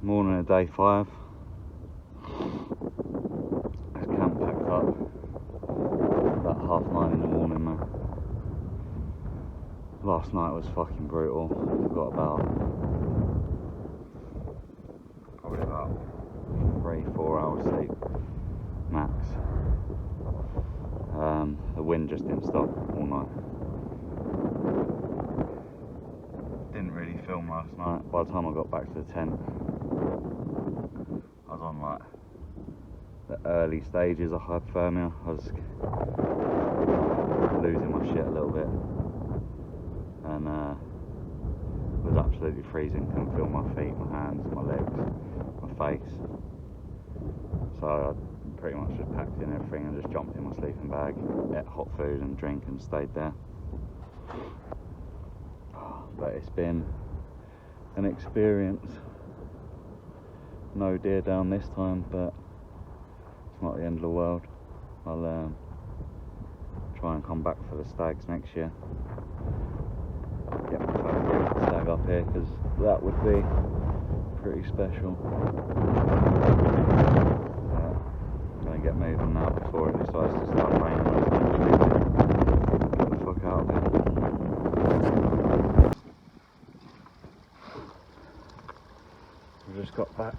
Morning of day 5. It's camp packed up. About 9:30 in the morning now. Last night was fucking brutal. Got probably about 3-4 hours sleep max. The wind just didn't stop all night. Didn't really film last night. By the time I got back to the tent, I was on like the early stages of hypothermia. I was losing my shit a little bit, and it was absolutely freezing. Couldn't feel my feet, my hands, my legs, my face. So I pretty much just packed in everything and just jumped in my sleeping bag, ate hot food and drink and stayed there. But it's been an experience. No deer down this time, but it's not the end of the world. I'll try and come back for the stags next year. Get my first stag up here, because that would be pretty special. I'm gonna get moving now before it decides to start raining. Get the fuck out of here. We just got back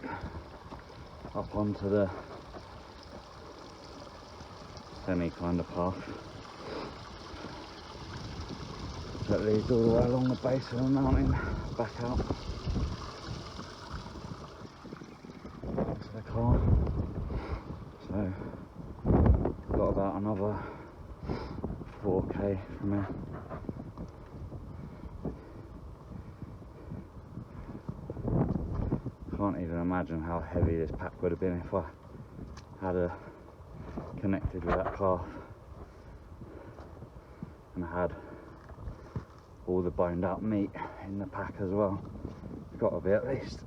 up onto the semi kind of path that leads all the way along the base of the mountain back out to the car. So got about another 4k from here. Can't even imagine how heavy this pack would have been if I had connected with that calf and had all the boned up meat in the pack as well. It's got to be at least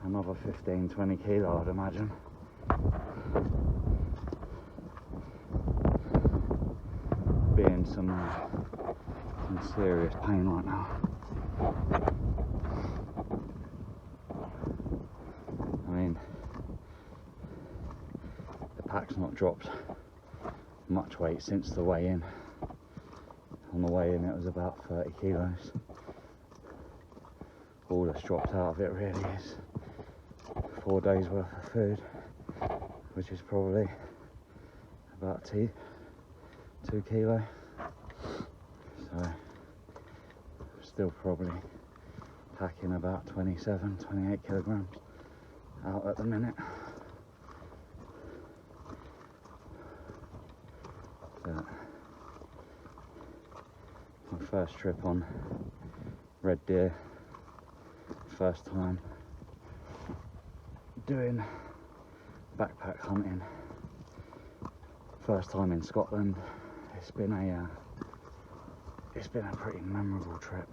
another 15-20 kilo, I'd imagine. Be in some serious pain right now. I mean, the pack's not dropped much weight since the weigh-in. On the way in it was about 30 kilos. All that's dropped out of it really is 4 days worth of food, which is probably about 2 kilo. So still probably packing about 27-28 kilograms out at the minute. But my first trip on red deer, first time doing backpack hunting, first time in Scotland. It's been a pretty memorable trip.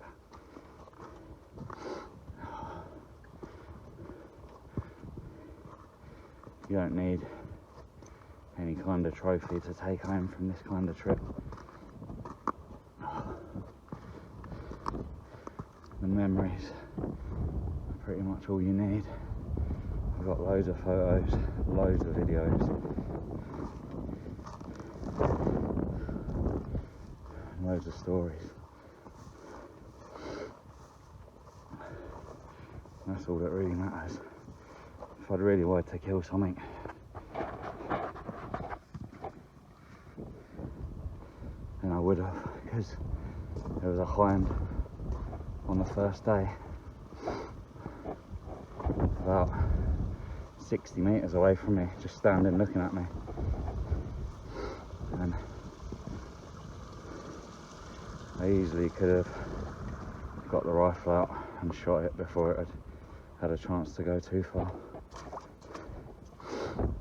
You don't need any kind of trophy to take home from this kind of trip. The memories are pretty much all you need. I've got loads of photos, loads of videos, loads of stories. That's all that really matters. If I'd really wanted to kill something, then I would have, because there was a hind on the first day about 60 metres away from me, just standing looking at me, and I easily could have got the rifle out and shot it before it had a chance to go too far.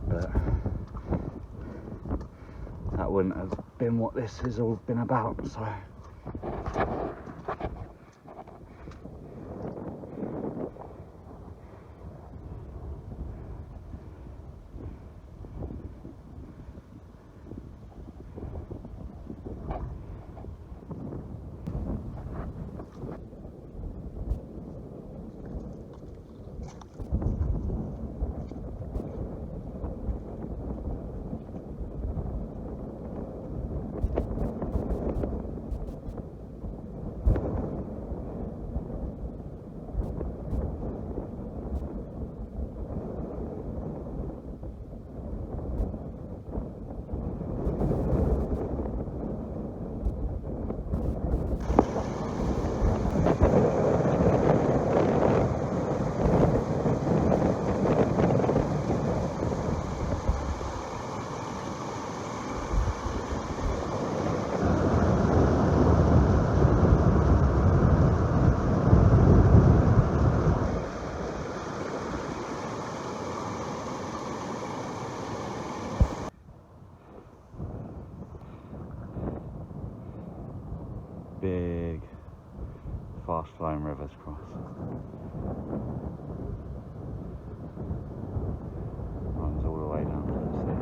But that wouldn't have been what this has all been about, so big, fast flowing rivers cross. Runs all the way down to the sea.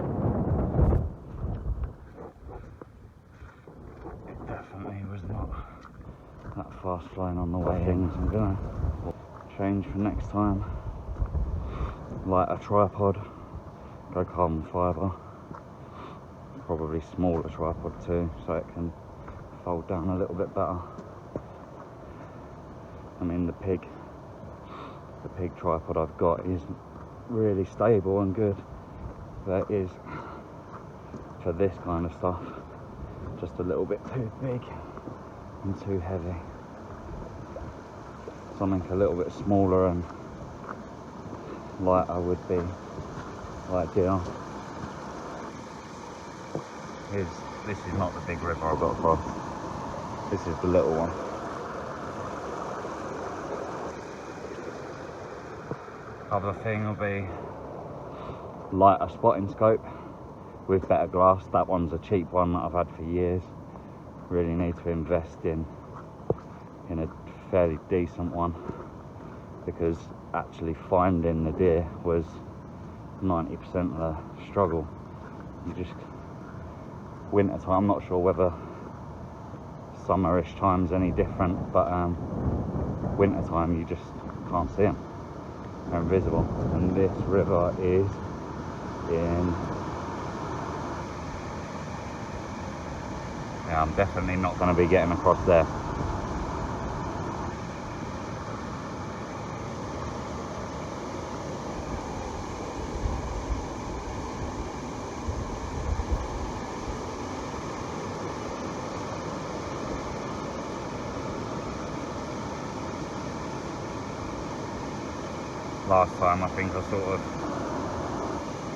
It definitely was not that fast flowing on the way in. I'm gonna change for next time. Light a tripod, go carbon fibre, probably smaller tripod too, so it can fold down a little bit better. I mean, the pig tripod I've got is really stable and good, but it is, for this kind of stuff, just a little bit too big and too heavy. Something a little bit smaller and lighter would be ideal. This is not the big river I've got across. This is the little one. Other thing will be lighter spotting scope with better glass. That one's a cheap one that I've had for years. Really need to invest in a fairly decent one, because actually finding the deer was 90% of the struggle. You just, winter time, I'm not sure whether summerish time's any different, but winter time you just can't see them. They're invisible, and this river is in. Yeah, I'm definitely not going to be getting across there. Last time I think I sort of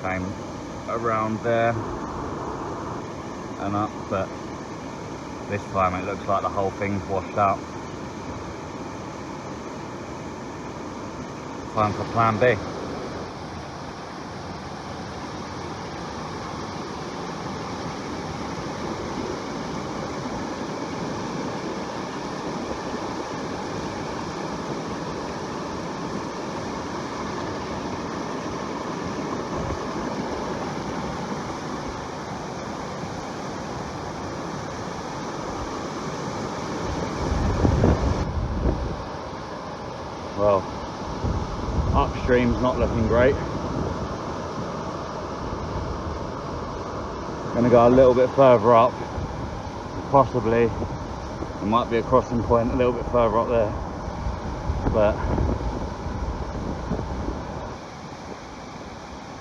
came around there and up, but this time it looks like the whole thing's washed out. Time for plan B. Well, upstream's not looking great. Gonna go a little bit further up. Possibly, there might be a crossing point a little bit further up there. But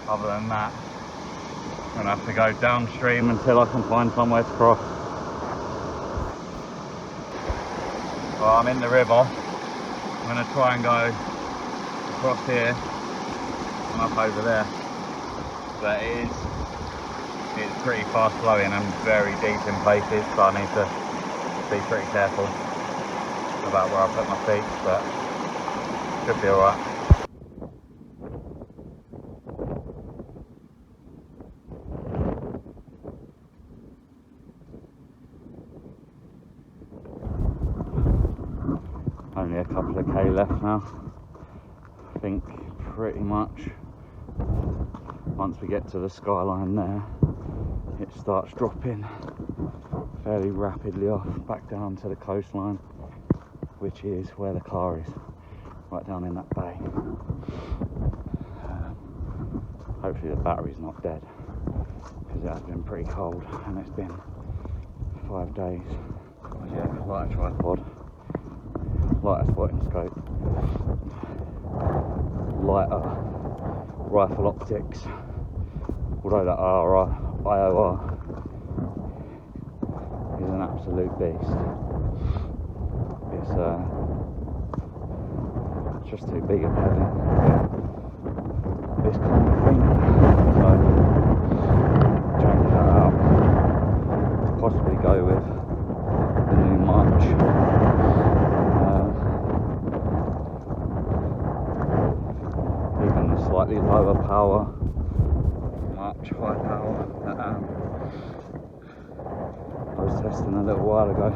other than that, I'm gonna have to go downstream until I can find somewhere to cross. Well, I'm in the river. I'm going to try and go across here and up over there, but it's pretty fast flowing and very deep in places, so I need to be pretty careful about where I put my feet, but should be alright. Only a couple of K left now. I think pretty much once we get to the skyline there, it starts dropping fairly rapidly off back down to the coastline, which is where the car is, right down in that bay. Hopefully the battery's not dead, because it has been pretty cold and it's been 5 days. Yeah, light a tripod, lighter spotting scope, lighter rifle optics, although that IOR is an absolute beast. It's just too big and heavy for this kind of thing, so change that out, possibly go with the new March. Even the slightly lower power March high power that I was testing a little while ago.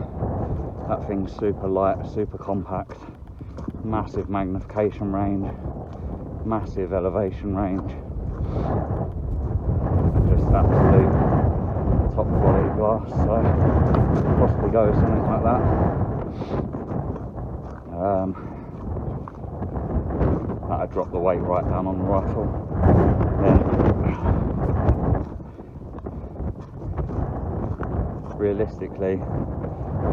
That thing's super light, super compact, massive magnification range, massive elevation range, and just absolute top quality glass. So possibly go with something like that. That'd drop the weight right down on the rifle. Then realistically, I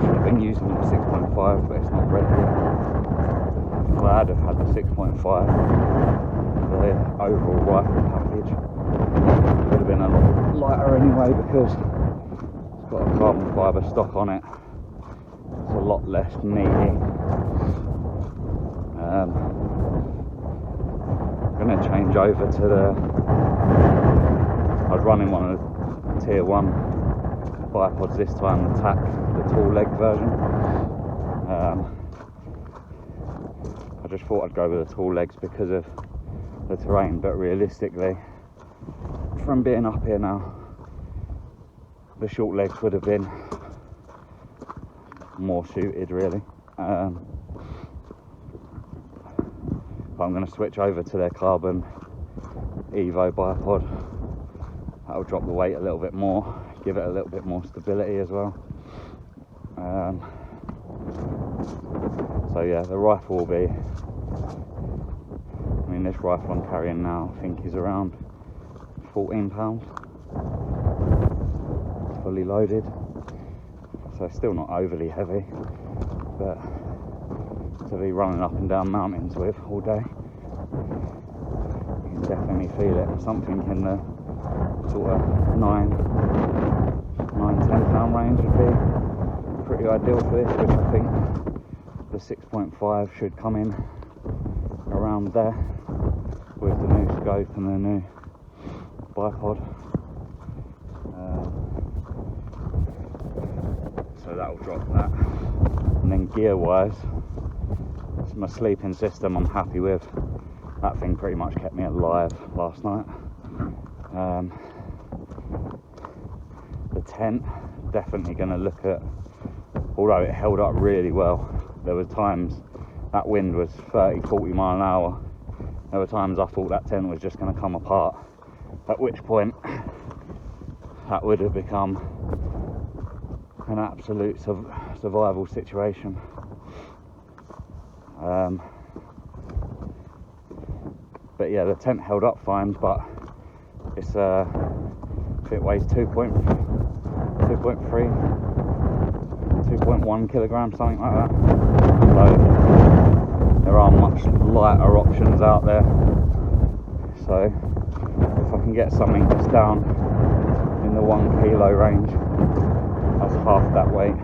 should have been using the 6.5, but it's not ready yet. If I had had the 6.5, the overall rifle package would have been a lot lighter anyway, because it's got a carbon fibre stock on it. It's a lot less meaty. I'm going to change over to I was running one of the tier 1 bipods this time, the TAC, the tall leg version. I just thought I'd go with the tall legs because of the terrain, but realistically, from being up here now, the short legs would have been more suited really. I'm going to switch over to their carbon Evo bipod. That'll drop the weight a little bit more, give it a little bit more stability as well. So yeah, the rifle will be, I mean, this rifle I'm carrying now I think is around 14 pounds, fully loaded, so it's still not overly heavy, but to be running up and down mountains with all day, you can definitely feel it. Something in the sort of 9-10 pound range would be pretty ideal for this, which I think the 6.5 should come in around there with the new scope and the new bipod. So that'll drop that. And then gear wise, my sleeping system I'm happy with. That thing pretty much kept me alive last night. The tent, definitely going to look at, although it held up really well, there were times that wind was 30-40 mile an hour. There were times I thought that tent was just going to come apart, at which point that would have become an absolute survival situation. But yeah, the tent held up fine, but it's it weighs 2.1 kilograms, something like that. So there are much lighter options out there. So if I can get something that's down in the 1 kilo range, that's half that weight.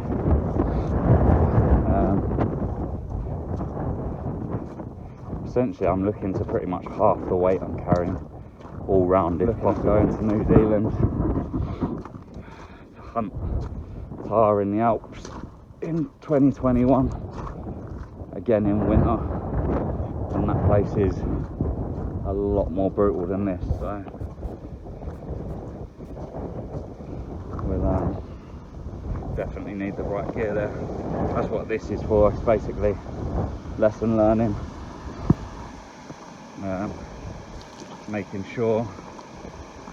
Essentially, I'm looking to pretty much half the weight I'm carrying all round if I go into New Zealand to hunt tahr in the Alps in 2021, again in winter, and that place is a lot more brutal than this, so we'll definitely need the right gear there. That's what this is for. It's basically lesson learning. Making sure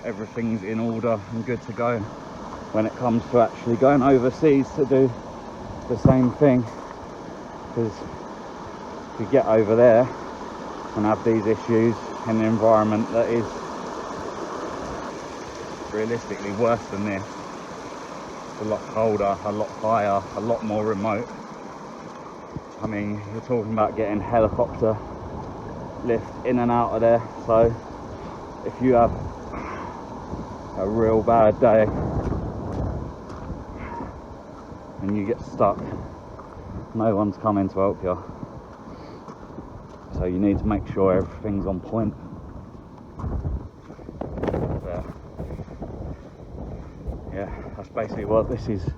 everything's in order and good to go when it comes to actually going overseas to do the same thing, because if you get over there and have these issues in an environment that is realistically worse than this, it's a lot colder, a lot higher, a lot more remote. I mean, you're talking about getting helicopter lift in and out of there, so if you have a real bad day and you get stuck, no one's coming to help you, so you need to make sure everything's on point. Yeah, that's basically what this is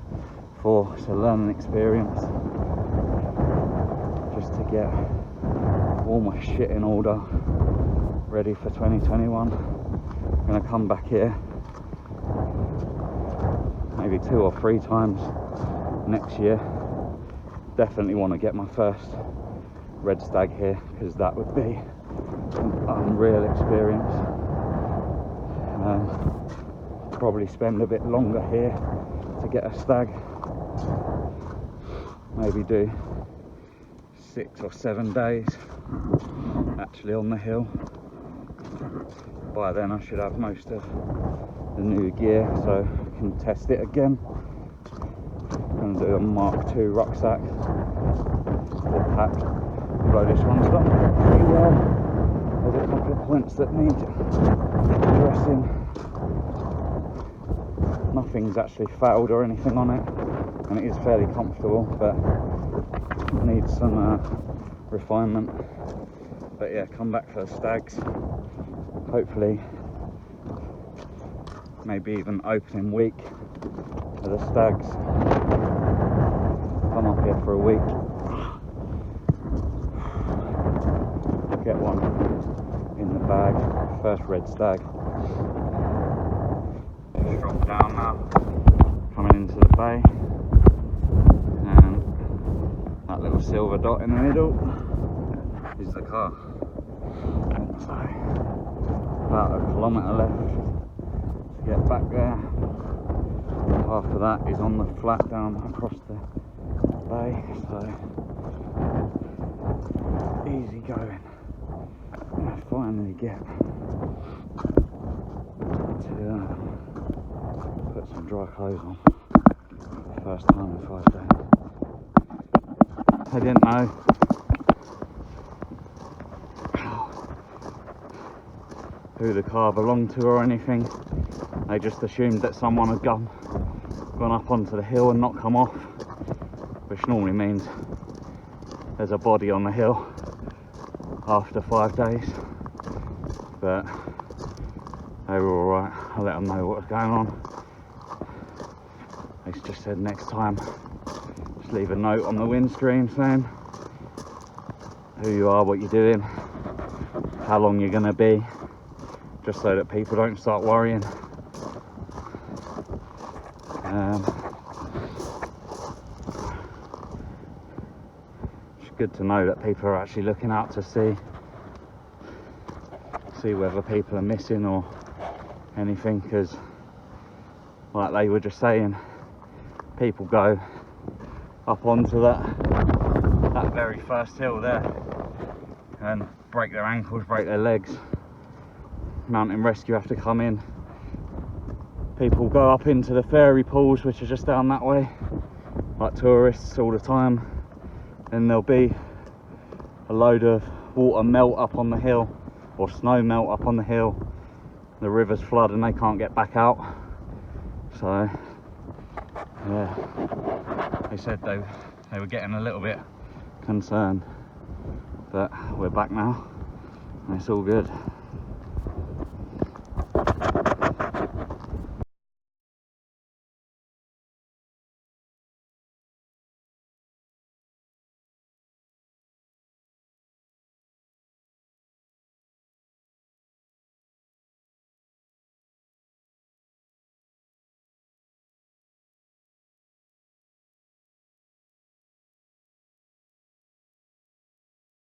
for. It's a learning experience, just to get all my shit in order, ready for 2021. I'm gonna come back here maybe 2 or 3 times next year. Definitely want to get my first red stag here, because that would be an unreal experience. Probably spend a bit longer here to get a stag. Maybe do 6 or 7 days actually on the hill. By then I should have most of the new gear, so I can test it again. I'm going to do a Mark II rucksack or pack, although this one's done pretty well. There's a couple of points that need addressing. Nothing's actually failed or anything on it, and it is fairly comfortable, but needs some refinement. But yeah, come back for the stags. Hopefully, maybe even opening week for the stags. Come up here for a week, get one in the bag. First red stag. Just drop down now, coming into the bay, and that little silver dot in the middle is the car. So about a kilometre left to get back there. Half of that is on the flat down across the bay, so easy going. I finally get to put some dry clothes on. First time in 5 days. I didn't know who the car belonged to or anything. They just assumed that someone had gone up onto the hill and not come off, which normally means there's a body on the hill after 5 days. But they were alright. I let them know what was going on. They just said next time just leave a note on the windscreen saying who you are, what you're doing, how long you're going to be, just so that people don't start worrying. It's good to know that people are actually looking out to see whether people are missing or anything, because like they were just saying, people go up onto that very first hill there and break their ankles, break their legs. Mountain rescue have to come in. People go up into the fairy pools, which are just down that way, like tourists all the time, and there'll be a load of water melt up on the hill, or snow melt up on the hill. The rivers flood and they can't get back out. So yeah, they said they were getting a little bit concerned, but we're back now and it's all good.